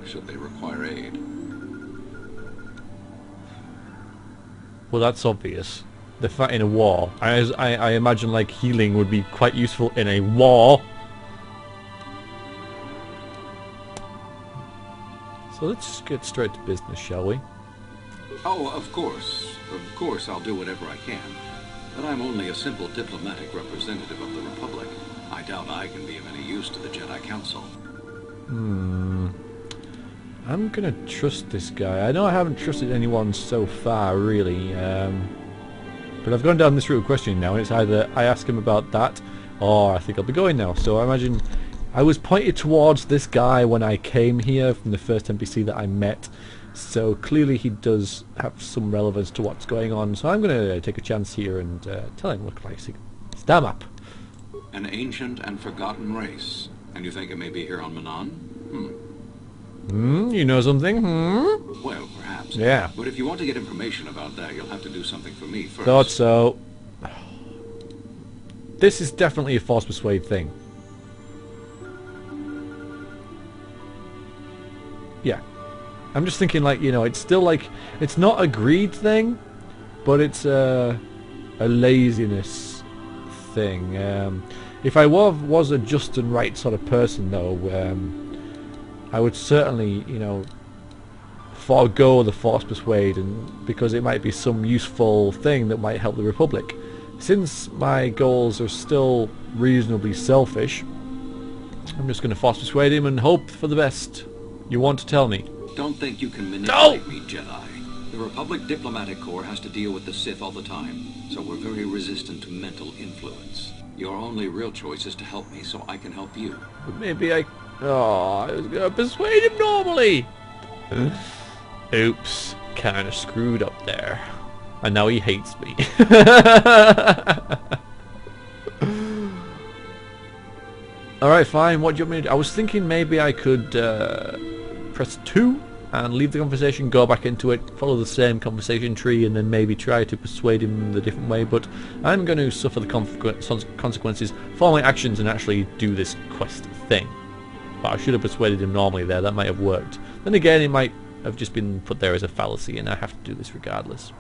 should they require aid. Well, that's obvious. They're fighting a war. I imagine like healing would be quite useful in a war. So let's just get straight to business, shall we? Oh, of course. Of course I'll do whatever I can. But I'm only a simple diplomatic representative of the Republic. I doubt I can be of any use to the Jedi Council. I'm gonna trust this guy. I know I haven't trusted anyone so far, really. But I've gone down this route of questioning now, and it's either I ask him about that, or I think I'll be going now. So I imagine I was pointed towards this guy when I came here from the first NPC that I met. So clearly he does have some relevance to what's going on. So I'm gonna take a chance here and tell him, look, like, stand up. An ancient and forgotten race. And you think it may be here on Manon? You know something? Well, perhaps. Yeah. But if you want to get information about that, you'll have to do something for me first. Thought so. This is definitely a Force Persuade thing. Yeah. I'm just thinking, like, you know, it's still like, it's not a greed thing, but it's a laziness thing. If I was a just and right sort of person, though, I would certainly, you know, forego the Force Persuade, and because it might be some useful thing that might help the Republic. Since my goals are still reasonably selfish, I'm just going to Force Persuade him and hope for the best. You want to tell me? Don't think you can manipulate me, Jedi. The Republic Diplomatic Corps has to deal with the Sith all the time, so we're very resistant to mental influence. Your only real choice is to help me so I can help you. But maybe I was going to persuade him normally. Oops, kind of screwed up there. And now he hates me. Alright, fine, what do you want me to do? I was thinking maybe I could press 2 and leave the conversation, go back into it, follow the same conversation tree, and then maybe try to persuade him the different way, but I'm going to suffer the consequences for my actions and actually do this quest thing. But I should have persuaded him normally there, that might have worked. Then again, it might have just been put there as a fallacy, and I have to do this regardless.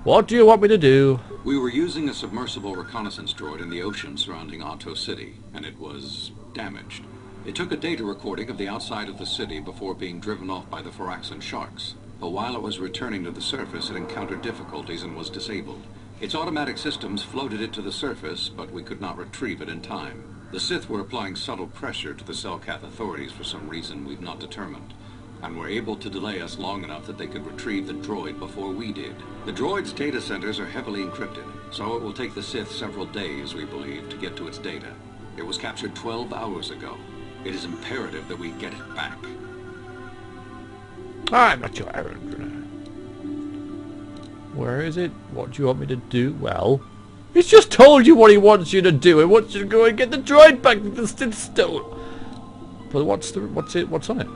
What do you want me to do? We were using a submersible reconnaissance droid in the ocean surrounding Otto City, and it was damaged. It took a data recording of the outside of the city before being driven off by the Phyraxan sharks. But while it was returning to the surface, it encountered difficulties and was disabled. Its automatic systems floated it to the surface, but we could not retrieve it in time. The Sith were applying subtle pressure to the Selkath authorities for some reason we've not determined, and were able to delay us long enough that they could retrieve the droid before we did. The droid's data centers are heavily encrypted, so it will take the Sith several days, we believe, to get to its data. It was captured 12 hours ago. It is imperative that we get it back. I'm not your errand runner. Where is it? What do you want me to do? Well, he's just told you what he wants you to do. He wants you to go and get the droid back that the Sith stole. But what's on it?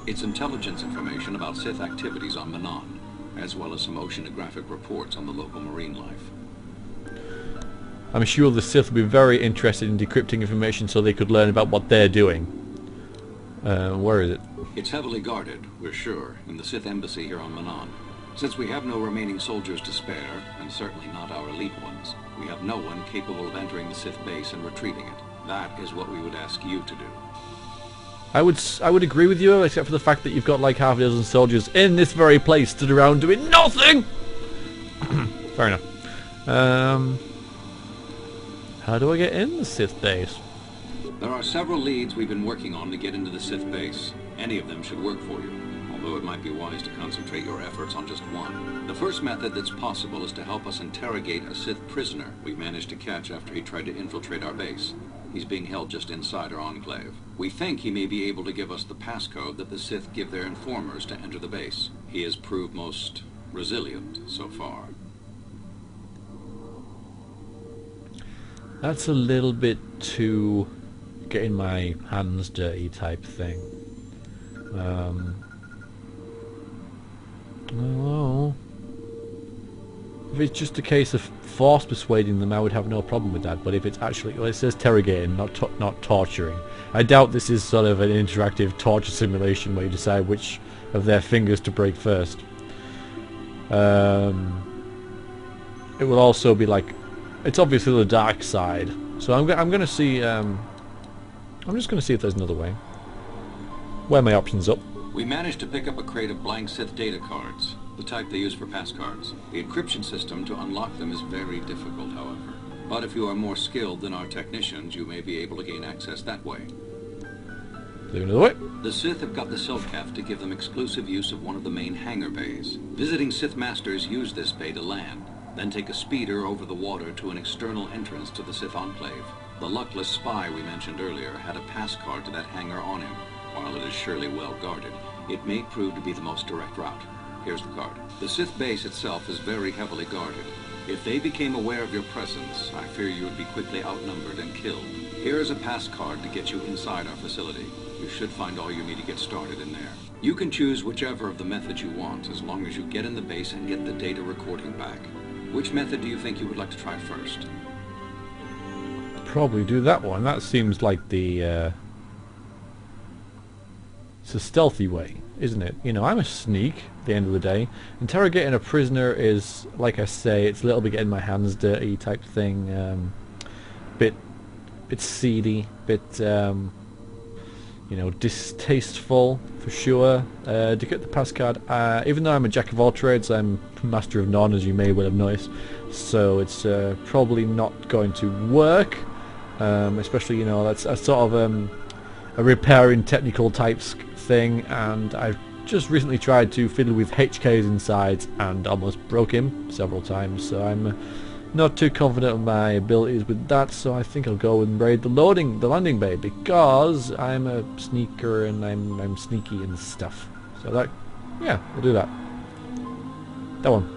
It's intelligence information about Sith activities on Manon, as well as some oceanographic reports on the local marine life. I'm sure the Sith will be very interested in decrypting information so they could learn about what they're doing. Where is it? It's heavily guarded, we're sure, in the Sith embassy here on Manon. Since we have no remaining soldiers to spare, and certainly not our elite ones, we have no one capable of entering the Sith base and retrieving it. That is what we would ask you to do. I would agree with you, except for the fact that you've got like half a dozen soldiers in this very place stood around doing nothing! Fair enough. How do I get in the Sith base? There are several leads we've been working on to get into the Sith base. Any of them should work for you, although it might be wise to concentrate your efforts on just one. The first method that's possible is to help us interrogate a Sith prisoner we've managed to catch after he tried to infiltrate our base. He's being held just inside our enclave. We think he may be able to give us the passcode that the Sith give their informers to enter the base. He has proved most resilient so far. That's a little bit too getting my hands dirty type thing. Well, if it's just a case of force persuading them, I would have no problem with that. But if it's actually, well, it says interrogating, not torturing. I doubt this is sort of an interactive torture simulation where you decide which of their fingers to break first. It will also be like, it's obviously the dark side. So I'm gonna see. I'm just gonna see if there's another way. Weigh my options up. We managed to pick up a crate of blank Sith data cards, the type they use for pass cards. The encryption system to unlock them is very difficult, however. But if you are more skilled than our technicians, you may be able to gain access that way. Another way. The Sith have got the Selkath to give them exclusive use of one of the main hangar bays. Visiting Sith Masters use this bay to land, then take a speeder over the water to an external entrance to the Sith Enclave. The luckless spy we mentioned earlier had a pass card to that hangar on him. While it is surely well guarded, it may prove to be the most direct route. Here's the card. The Sith base itself is very heavily guarded. If they became aware of your presence, I fear you would be quickly outnumbered and killed. Here is a pass card to get you inside our facility. You should find all you need to get started in there. You can choose whichever of the methods you want, as long as you get in the base and get the data recording back. Which method do you think you would like to try first? Probably do that one. That seems like the it's a stealthy way, isn't it? You know, I'm a sneak at the end of the day. Interrogating a prisoner is, like I say, it's a little bit getting my hands dirty type thing. Bit seedy, bit you know, distasteful for sure. To get the pass card, even though I'm a jack of all trades, I'm master of none, as you may well have noticed. So it's probably not going to work. Especially, you know, that's a sort of a repairing technical type thing, and I've just recently tried to fiddle with HKs inside and almost broke him several times, so I'm not too confident of my abilities with that, so I think I'll go and raid the landing bay, because I'm a sneaker and I'm sneaky and stuff. So that, yeah, we'll do that. That one.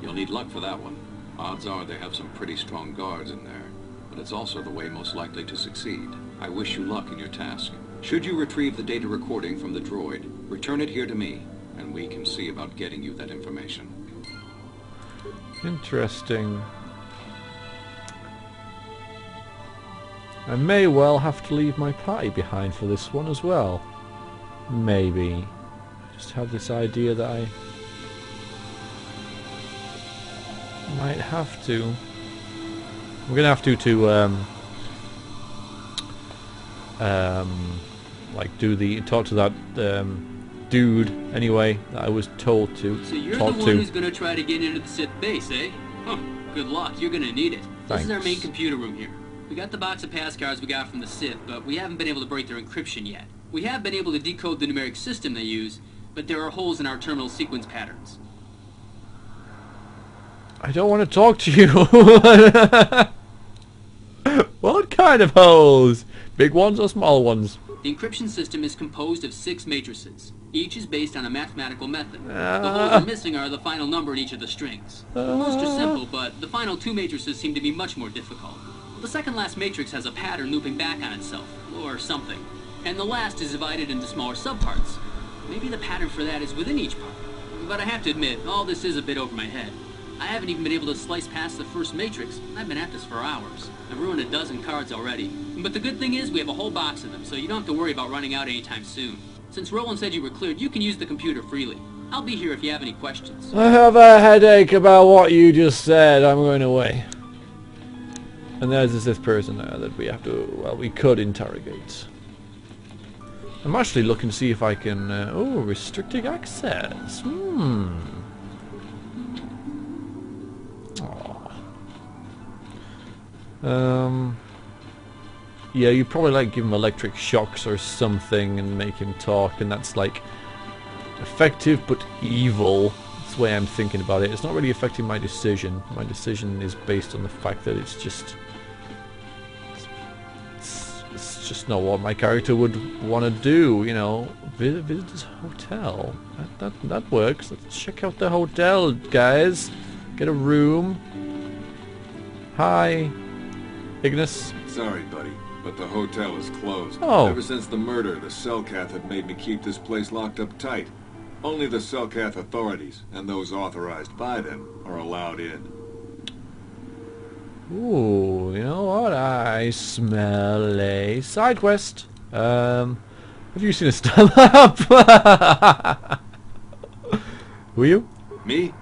You'll need luck for that one. Odds are they have some pretty strong guards in there, but it's also the way most likely to succeed. I wish you luck in your task. Should you retrieve the data recording from the droid, return it here to me, and we can see about getting you that information. Interesting. I may well have to leave my party behind for this one as well. Maybe. I just have this idea that I might have to. I'm gonna have to like talk to that dude anyway that I was told to So you're talk the one to. who's gonna try to get into the Sith base, eh? Huh, good luck, you're gonna need it. This is our Thanks. main computer room here. We got the box of pass cards we got from the Sith, but we haven't been able to break their encryption yet. We have been able to decode the numeric system they use, but there are holes in our terminal sequence patterns. I don't want to talk to you. What kind of holes? Big ones or small ones? The encryption system is composed of 6 matrices. Each is based on a mathematical method. The holes are missing are the final number in each of the strings. Most are simple, but the final 2 matrices seem to be much more difficult. The second last matrix has a pattern looping back on itself, or something. And the last is divided into smaller subparts. Maybe the pattern for that is within each part. But I have to admit, all this is a bit over my head. I haven't even been able to slice past the first matrix. I've been at this for hours. I've ruined a dozen cards already. But the good thing is we have a whole box of them, so you don't have to worry about running out anytime soon. Since Roland said you were cleared, you can use the computer freely. I'll be here if you have any questions. I have a headache about what you just said. I'm going away. And there's this person there that we have to, well, we could interrogate. I'm actually looking to see if I can, oh, restricted access. Yeah, you probably like give him electric shocks or something and make him talk, and that's like effective but evil. That's the way I'm thinking about it. It's not really affecting my decision. My decision is based on the fact that it's just not what my character would want to do, you know. Visit his hotel. That works. Let's check out the hotel, guys. Get a room. Hi, Ignis. Sorry, buddy, but the hotel is closed. Oh. Ever since the murder, the Selkath have made me keep this place locked up tight. Only the Selkath authorities, and those authorized by them, are allowed in. Ooh, you know what? I smell a side quest. Have you seen a star map? Were you? Me?